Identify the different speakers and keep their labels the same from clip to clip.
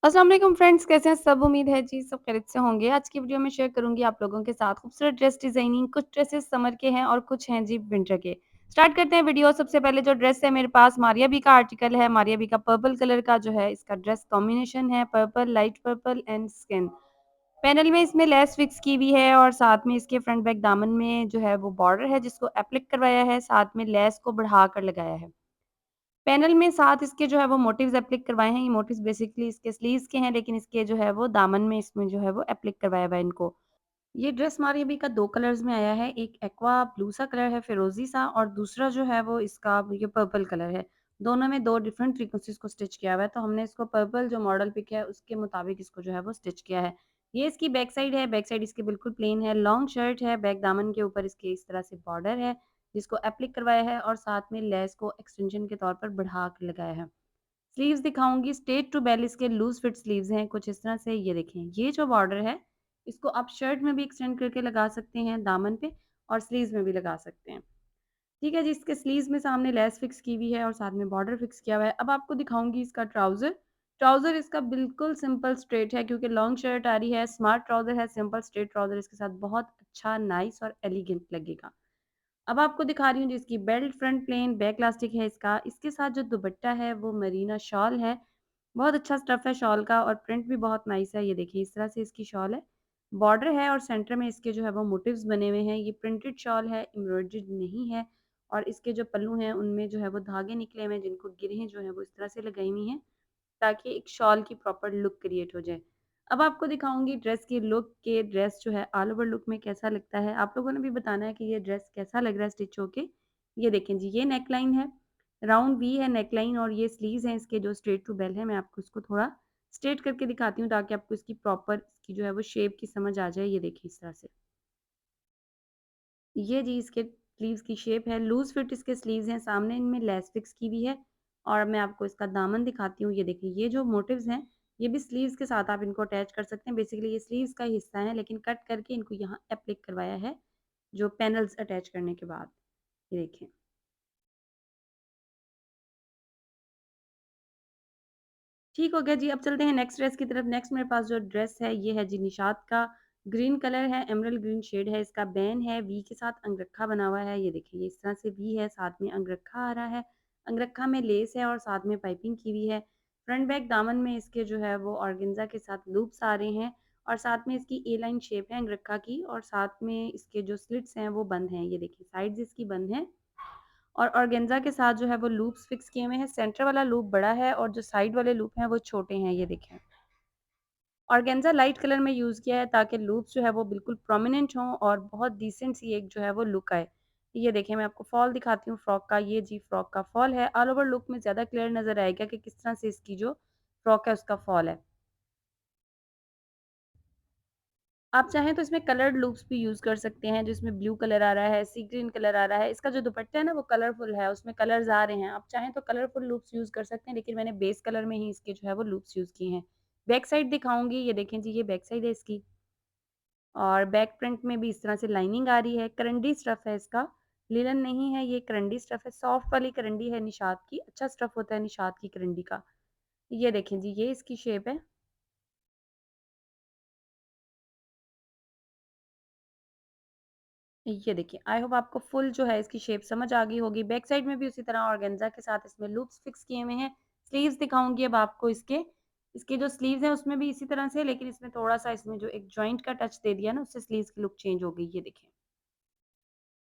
Speaker 1: अस्सलाम वालेकुम फ्रेंड्स, कैसे हैं सब? उम्मीद है जी सब खैरियत से होंगे। आज की वीडियो में शेयर करूँगी आप लोगों के साथ खूबसूरत ड्रेस डिज़ाइनिंग। कुछ ड्रेसेस समर के हैं और कुछ हैं जी विंटर के। स्टार्ट करते हैं वीडियो। सबसे पहले जो ड्रेस है मेरे पास मारिया बी का आर्टिकल है। मारिया बी का पर्पल कलर का जो है इसका ड्रेस कॉम्बिनेशन है, purple, light purple and skin. Panel में इसमें लेस फिक्स की हुई है और साथ में इसके फ्रंट बैक दामन में जो है वो बॉर्डर है जिसको एप्लिक करवाया है, साथ में लेस को बढ़ाकर लगाया है। पैनल में साथ इसके जो है वो मोटिव्स एप्लिक करवाए हैं। ये मोटिव्स बेसिकली इसके स्लीव्स के हैं, लेकिन इसके जो है वो दामन में इसमें जो है वो एप्लिक करवाया हुआ है इनको। ये ड्रेस हमारी अभी का 2 कलर्स में आया है। एक एक्वा ब्लू सा कलर है, फिरोज़ी सा, और दूसरा जो है वो इसका ये पर्पल कलर है। दोनों में 2 डिफरेंट तरीकों से इसको स्टिच किया हुआ है, तो हमने इसको पर्पल जो मॉडल पिक है उसके मुताबिक इसको जो है वो स्टिच किया है। ये इसकी बैक साइड है, बैक साइड इसकी बिल्कुल प्लेन है, लॉन्ग शर्ट है, बैक दामन के ऊपर इसके इस तरह से बॉर्डर है, जिसको एप्लिक करवाया है और साथ में लेस को एक्सटेंशन के तौर पर बढ़ा के लगाया है। स्लीव्स दिखाऊँगी, स्ट्रेट टू बेल इसके लूज़ फिट स्लीव्स हैं, कुछ इस तरह से। ये देखें, ये जो बॉर्डर है, इसको आप शर्ट में भी एक्सटेंड करके लगा सकते हैं दामन पे, और स्लीव्स में भी लगा सकते हैं। ठीक है जी, इसके स्लीव्स में सामने लेस फिक्स की हुई है और साथ में बॉर्डर फिक्स किया हुआ है। अब आपको दिखाऊँगी इसका ट्राउज़र। ट्राउज़र इसका बिल्कुल सिंपल स्ट्रेट है क्योंकि लॉन्ग शर्ट आ रही है, स्मार्ट ट्राउज़र है, सिंपल स्ट्रेट ट्राउज़र इसके साथ बहुत अच्छा, नाइस और एलिगेंट लगेगा। अब आपको दिखा रही हूँ जिसकी belt front plane back elastic है इसका। इसके साथ जो दुपट्टा है वो मरीना शॉल है। बहुत अच्छा स्टफ़ है शॉल का और प्रिंट भी बहुत नाइस है। ये देखिए इस तरह से इसकी शॉल है। बॉर्डर है और सेंटर में इसके जो है वो मोटिव्स बने हुए हैं। ये प्रिंटेड शॉल है, एम्ब्रॉयडर्ड नहीं है, और इसके जो पल्लू हैं उनमें जो है वो धागे निकले हुए हैं जिनको गिरहें जो है वो इस तरह से लगाई हुई हैं ताकि एक शॉल की प्रॉपर लुक क्रिएट हो जाए। अब आपको दिखाऊँगी ड्रेस की लुक कि ड्रेस जो है ऑल ओवर लुक में कैसा लगता है। आप लोगों ने भी बताना है कि ये ड्रेस कैसा लग रहा है स्टिच होके। ये देखें जी, ये नेकलाइन है, राउंड वी है नेकलाइन, और ये स्लीव्स हैं इसके जो स्ट्रेट टू बेल है। मैं आपको इसको थोड़ा स्ट्रेट करके दिखाती हूँ ताकि आपको इसकी प्रॉपर इसकी जो है वो शेप की समझ आ जाए। ये देखिए इस तरह से। ये जी इसके स्लीव्स की शेप है, लूज़ फिट इसके स्लीव्स हैं, सामने इनमें लेस फिक्स की हुई है, और मैं आपको इसका दामन दिखाती हूँ। ये देखिए, ये जो मोटिव्स हैं, ये भी स्लीव्स के साथ आप इनको अटैच कर सकते हैं। बेसिकली ये स्लीव्स का हिस्सा है, लेकिन कट करके इनको यहाँ एप्लिक करवाया है, जो पैनल्स अटैच करने के बाद। ये देखिए। ठीक हो गया जी, अब चलते हैं नेक्स्ट ड्रेस की तरफ। नेक्स्ट मेरे पास जो ड्रेस है ये है जी निशात का। ग्रीन कलर है, एमरल्ड ग्रीन शेड है इसका, बैन है, वी के साथ अंगरखा बना हुआ है। ये देखिए, ये इस तरह से वी है, साथ में अंगरखा आ रहा है। अंगरखा में लेस है और साथ में पाइपिंग की हुई है। फ्रंट बैक दामन में इसके जो है वो ऑर्गेन्जा के साथ लूप्स आ रहे हैं, और साथ में इसकी ए लाइन शेप है अंगरखा की, और साथ में इसके जो स्लिट्स हैं वो बंद हैं। ये देखिए साइड्स इसकी बंद हैं, और ऑर्गेन्जा के साथ जो है वो लूप्स फिक्स किए हुए हैं। सेंटर वाला लूप बड़ा है और जो साइड वाले लूप हैं वो छोटे हैं। ये देखें, ऑर्गेन्जा लाइट कलर में यूज़ किया है ताकि लूप्स जो है वो बिल्कुल प्रोमिनेंट हों और बहुत डिसेंट सी एक जो है वो लुक आए। ये देखिए, मैं आपको फॉल दिखाती हूँ फ्रॉक का। ये जी फ्रॉक का फॉल है। ऑल ओवर लुक में ज़्यादा क्लियर नज़र आएगा कि किस तरह से इसकी जो फ्रॉक है उसका फॉल है। आप चाहें तो इसमें कलर्ड लूप्स भी यूज़ कर सकते हैं, जिसमें ब्लू कलर आ रहा है, सी ग्रीन कलर आ रहा है। इसका जो दुपट्टा है ना वो कलरफुल है, उसमें कलर्स आ रहे हैं। आप चाहें तो कलरफुल लूप्स यूज़ कर सकते हैं, लेकिन मैंने बेस कलर में ही इसके जो है वो लूप्स यूज़ किए हैं। बैक साइड दिखाऊँगी, ये देखें जी, ये बैक साइड है इसकी, और बैक फ्रंट में भी इस तरह से लाइनिंग आ रही है। करंडी स्टफ़ है इसका, लिनन नहीं है, ये करंडी स्टफ़ है, सॉफ्ट वाली करंडी है निशात की। अच्छा स्टफ़ होता है निशात की करंडी का। ये देखें जी, ये इसकी शेप है। ये देखिए, आई होप आपको फुल जो है इसकी शेप समझ आ गई होगी। बैक साइड में भी उसी तरह ऑर्गेन्जा के साथ इसमें लूप्स फिक्स किए हुए हैं। स्लीव्स दिखाऊँगी अब आपको इसके। इसके जो स्लीव्स हैं उसमें भी इसी तरह से, लेकिन इसमें थोड़ा-सा इसमें जो एक जॉइंट का टच दे दिया ना, उससे स्लीव्स की लुक चेंज हो गई। ये देखिए।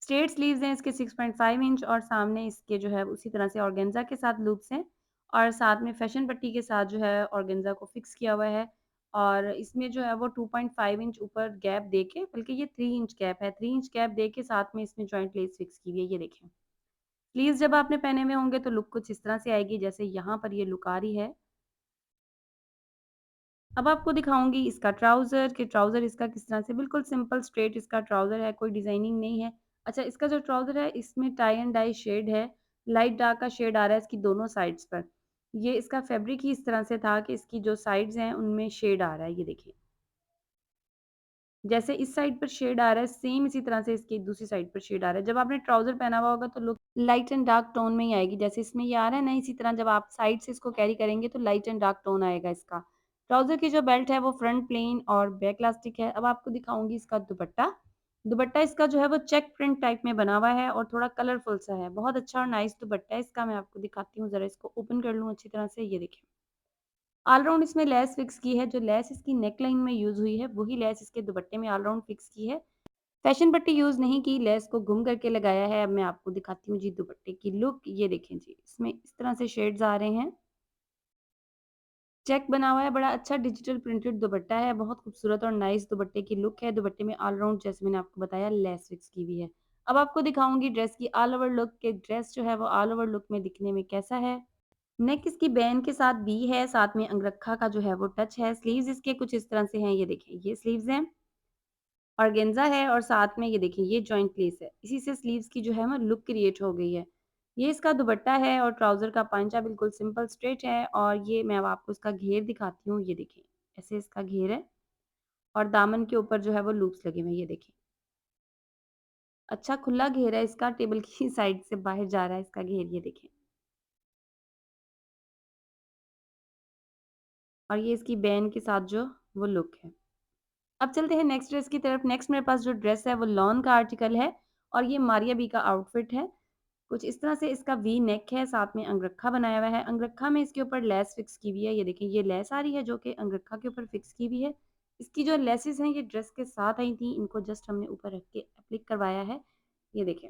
Speaker 1: स्ट्रेट स्लीव्स हैं इसके 6.5 इंच, और सामने इसके जो है उसी तरह से ऑर्गेन्जा के साथ लूप्स हैं, और साथ में फैशन पट्टी के साथ जो है ऑर्गेन्जा को फिक्स किया हुआ है, और इसमें जो है वो 2.5 इंच ऊपर गैप देके, बल्कि ये 3 इंच गैप है, 3 इंच गैप देके साथ में इसमें जॉइंट लेस फिक्स की हुई है। ये देखें, स्लीव्स जब आपने पहने हुए होंगे तो लुक कुछ इस तरह से आएगी जैसे यहाँ पर ये लुक आ रही है। अब आपको दिखाऊँगी इसका ट्राउज़र, कि ट्राउज़र इसका किस तरह से बिल्कुल सिंपल स्ट्रेट इसका ट्राउज़र है, कोई डिज़ाइनिंग नहीं है। अच्छा, इसका जो ट्राउज़र है इसमें टाई एंड डाई शेड है, लाइट डार्क का शेड आ रहा है इसकी दोनों साइड्स पर। ये इसका फैब्रिक ही इस तरह से था कि इसकी जो साइड्स हैं उनमें शेड आ रहा है, ये देखिए। जैसे इस साइड पर शेड आ रहा है, सेम इसी तरह से इसकी दूसरी साइड पर शेड आ रहा है। जब आपने ट्राउज़र पहना हुआ होगा तो look light and dark tone में ही आएगी, जैसे इसमें ये आ रहा है ना, इसी तरह जब आप साइड से इसको कैरी करेंगे तो लाइट एंड डार्क टोन आएगा इसका। ट्राउज़र की जो बेल्ट है वो फ्रंट प्लेन और बैक इलास्टिक है। अब आपको दिखाऊँगी इसका दुपट्टा। दुपट्टा इसका जो है वो चेक प्रिंट टाइप में बना हुआ है और थोड़ा कलरफुल सा है। बहुत अच्छा और नाइस दुपट्टा है इसका। मैं आपको दिखाती हूँ, ज़रा इसको ओपन कर लूँ अच्छी तरह से, ये देखिए। ऑल राउंड इसमें लेस फिक्स की है। जो लेस इसकी नेक लाइन में यूज़ हुई है, वही लेस इसके दुपट्टे में ऑल राउंड फिक्स की है। फैशन पट्टी यूज़ नहीं की, लेस को घुम करके लगाया है। अब मैं आपको दिखाती हूँ जी दुपट्टे की लुक, ये देखें जी। इसमें इस तरह से शेड्स आ रहे हैं। चेक बना हुआ है, बड़ा अच्छा डिजिटल प्रिंटेड दुपट्टा है, बहुत खूबसूरत और नाइस दुपट्टे की लुक है। दुपट्टे में ऑल राउंड जैसे मैंने आपको बताया लेस फिक्स की हुई है। अब आपको दिखाऊँगी ड्रेस की ऑल ओवर लुक कि ड्रेस जो है वो ऑल ओवर लुक में दिखने में कैसा है। नेक इसकी बैन के साथ वी है, साथ में अंगरखा का जो है वो टच है। स्लीव्स इसके कुछ इस तरह से हैं, ये देखिए ये स्लीव्स हैं। ऑर्गेन्जा है और साथ में ये देखिए ये जॉइंट लेस है। इसी से स्लीव्स की जो है ना लुक क्रिएट हो गई है। ये इसका दुपट्टा है और ट्राउज़र का पांचा बिल्कुल सिंपल स्ट्रेट है और ये मैं अब आपको इसका घेर दिखाती हूँ, ये देखिए। ऐसे इसका घेर है और दामन के ऊपर जो है वो लूप्स लगे हुए हैं, ये देखिए। अच्छा खुला घेर है इसका, टेबल की साइड से बाहर जा रहा है इसका घेर, ये देखिए। और ये इसकी बैन के साथ जो वो लुक है। अब चलते हैं नेक्स्ट ड्रेस की तरफ। नेक्स्ट मेरे पास जो ड्रेस है वो लॉन का आर्टिकल है और ये मारिया बी का आउटफिट है। कुछ इस तरह से इसका वी नेक है, साथ में अंगरखा बनाया हुआ है। अंगरखा में इसके ऊपर लेस फिक्स की हुई है, ये देखिए ये लेस आ रही है जो कि अंगरखा के ऊपर फिक्स की हुई है। इसकी जो लेसेस हैं ये ड्रेस के साथ आई थी, इनको जस्ट हमने ऊपर रख के एप्लिक करवाया है, ये देखें।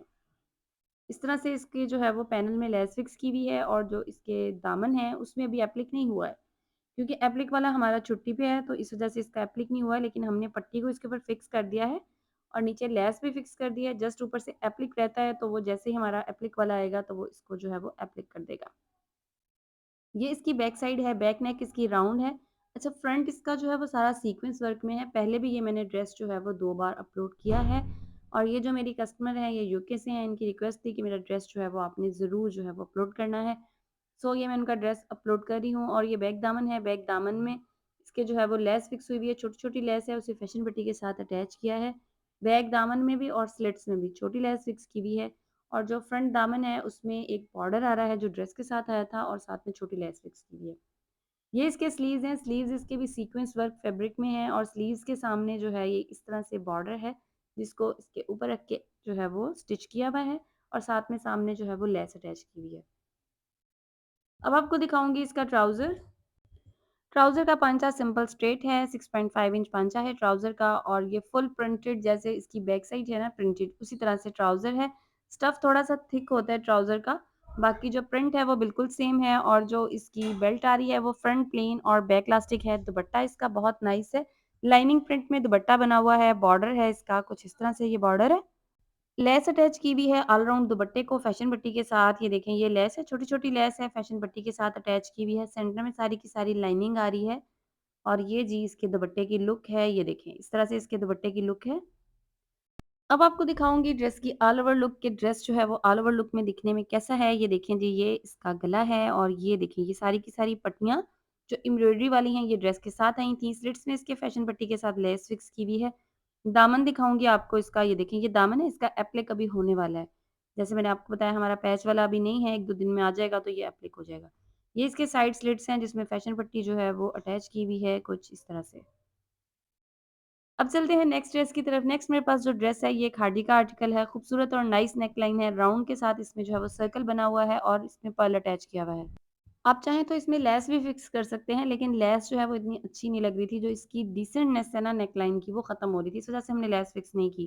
Speaker 1: इस तरह से इसके जो है वो पैनल में लेस फिक्स की हुई है और जो इसके दामन है उसमें अभी एप्लिक नहीं हुआ है, क्योंकि एप्लिक वाला हमारा छुट्टी पे है तो इस वजह से इसका एप्लिक नहीं हुआ है, लेकिन हमने पट्टी को इसके ऊपर फिक्स कर दिया है और नीचे लेस भी फिक्स कर दिया है। जस्ट ऊपर से एप्लिक रहता है, तो वो जैसे ही हमारा एप्लिक वाला आएगा तो वो इसको जो है वो एप्लिक कर देगा। ये इसकी बैक साइड है, बैक नेक इसकी राउंड है। अच्छा फ्रंट इसका जो है वो सारा सीक्वेंस वर्क में है। पहले भी ये मैंने ड्रेस जो है वो 2 बार अपलोड किया है और ये जो मेरी कस्टमर हैं ये यूके से हैं, इनकी रिक्वेस्ट थी कि मेरा ड्रेस जो है वो आपने ज़रूर जो है वो अपलोड करना है। सो ये मैं उनका ड्रेस अपलोड कर रही हूँ और ये बैक दामन है। बैक दामन में इसके जो है वो लेस फिक्स हुई हुई है, छोटी-छोटी लेस है, उसे फैशन पट्टी के साथ अटैच किया है। बैक दामन में भी और स्लिट्स में भी छोटी लेस फिक्स की हुई है और जो फ्रंट दामन है उसमें एक बॉर्डर आ रहा है जो ड्रेस के साथ आया था और साथ में छोटी लेस फिक्स की हुई है। ये इसके स्लीव्स हैं, स्लीव्स इसके भी सीक्वेंस वर्क फैब्रिक में है और स्लीव्स के सामने जो है ये इस तरह से बॉर्डर है जिसको इसके ऊपर रख के जो है वो स्टिच किया हुआ है और साथ में सामने जो है वो लेस अटैच की हुई है। अब आपको दिखाऊंगी इसका ट्राउज़र। ट्राउज़र का पांचा सिंपल स्ट्रेट है, 6.5 इंच पांचा है ट्राउज़र का और ये फुल प्रिंटेड जैसे इसकी बैक साइड है ना प्रिंटेड, उसी तरह से ट्राउज़र है। स्टफ़ थोड़ा-सा थिक होता है ट्राउज़र का, बाकी जो प्रिंट है वो बिल्कुल सेम है और जो इसकी बेल्ट आ रही है वो फ्रंट प्लेन और बैक इलास्टिक है। दुपट्टा इसका बहुत नाइस है, लाइनिंग प्रिंट में दुपट्टा बना हुआ है, बॉर्डर है इसका कुछ इस तरह से ये बॉर्डर है। लेस अटैच की हुई है ऑल राउंड दुपट्टे को फैशन पट्टी के साथ, ये देखें ये लेस है, छोटी-छोटी लेस है फैशन पट्टी के साथ अटैच की हुई है। सेंटर में सारी की सारी लाइनिंग आ रही है और ये जी इसके दुपट्टे की लुक है, ये देखें इस तरह से इसके दुपट्टे की लुक है। अब आपको दिखाऊँगी ड्रेस की ऑल ओवर लुक कि ड्रेस जो है वो ऑल ओवर लुक में दिखने में कैसा है। ये देखें जी ये इसका गला है और ये देखें ये सारी की सारी पट्टियाँ जो एम्ब्रॉयडरी वाली हैं ये ड्रेस के साथ आई थी। स्लिट्स में इसके फैशन पट्टी के साथ लेस फिक्स की हुई है। दामन दिखाऊँगी आपको इसका, ये देखें ये दामन है, इसका एप्लिक अभी होने वाला है। जैसे मैंने आपको बताया हमारा पैच वाला अभी नहीं है, 1-2 दिन में आ जाएगा तो ये एप्लिक हो जाएगा। ये इसके साइड स्लिट्स हैं जिसमें फैशन पट्टी जो है वो अटैच की हुई है कुछ इस तरह से। अब चलते हैं नेक्स्ट ड्रेस की तरफ। नेक्स्ट मेरे पास जो ड्रेस है ये खादी का आर्टिकल है, खूबसूरत और नाइस नेक लाइन है, राउंड के साथ इसमें जो है वो सर्कल बना हुआ है और इसमें पर्ल अटैच किया हुआ है। आप चाहें तो इसमें लेस भी फिक्स कर सकते हैं, लेकिन लेस जो है वो इतनी अच्छी नहीं लग रही थी, जो इसकी डिसेंटनेस है ना नेकलाइन की वो ख़त्म हो रही थी, इस वजह से हमने लेस फिक्स नहीं की।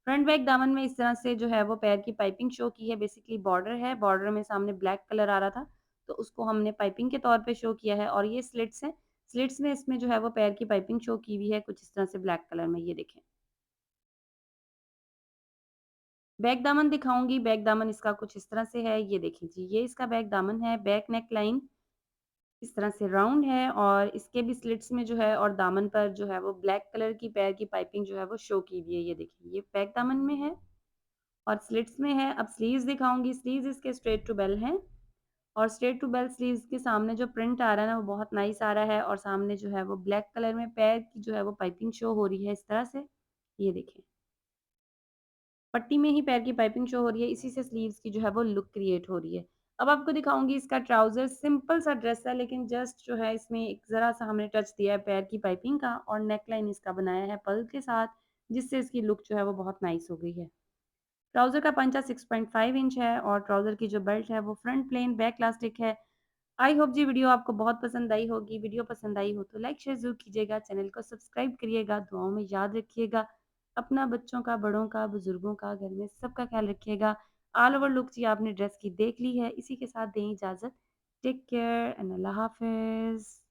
Speaker 1: फ्रंट बैक दामन में इस तरह से जो है वो पैर की पाइपिंग शो की है, बेसिकली बॉर्डर है, बॉर्डर में सामने ब्लैक कलर आ रहा था, तो उसको हमने पाइपिंग के तौर पे शो किया है और ये स्लिट्स हैं, स्लिट्स में इसमें जो है वो पैर की पाइपिंग शो की हुई है कुछ इस तरह से ब्लैक कलर में, ये देखें। बैक दामन दिखाऊँगी, बैक दामन इसका कुछ इस तरह से है, ये देखिए जी, ये इसका बैक दामन है, बैक नेक लाइन इस तरह से राउंड है और इसके भी स्लिट्स में जो है और दामन पर जो है वो ब्लैक कलर की पैर की पाइपिंग जो है वो शो की हुई है, ये देखिए ये बैक दामन में है और स्लिट्स में है। अब स्लीव्स दिखाऊंगी, स्लीव्स इसके स्ट्रेट टू बेल हैं और स्ट्रेट टू बेल स्लीव्स के सामने जो प्रिंट आ रहा है ना वो बहुत नाइस आ रहा है और सामने जो है वो ब्लैक कलर में पैर की जो है वो पाइपिंग शो हो रही है इस तरह से, ये देखिए पट्टी में ही पैर की पाइपिंग शो हो रही है, इसी से स्लीव्स की जो है वो लुक क्रिएट हो रही है। अब आपको दिखाऊँगी इसका ट्राउज़र, सिंपल सा ड्रेस है लेकिन जस्ट जो है इसमें एक ज़रा-सा हमने टच दिया है पैर की पाइपिंग का और नेकलाइन इसका बनाया है पर्ल के साथ, जिससे इसकी लुक जो है वो बहुत नाइस हो गई है। ट्राउज़र का पंचा 6.5 इंच है और ट्राउज़र की जो बेल्ट है वो फ्रंट प्लेन बैक इलास्टिक है। आई होप जी वीडियो आपको बहुत पसंद आई होगी। वीडियो पसंद आई हो तो लाइक शेयर ज़रूर कीजिएगा, चैनल को सब्सक्राइब करिएगा, दुआओं में याद रखिएगा। अपना बच्चों का, बड़ों का, बुज़ुर्गों का, घर में सबका ख़्याल रखिएगा। ऑल ओवर लुक जी आपने ड्रेस की देख ली है। इसी के साथ दें इजाज़त। टेक केयर एंड अल्लाह हाफ़िज़।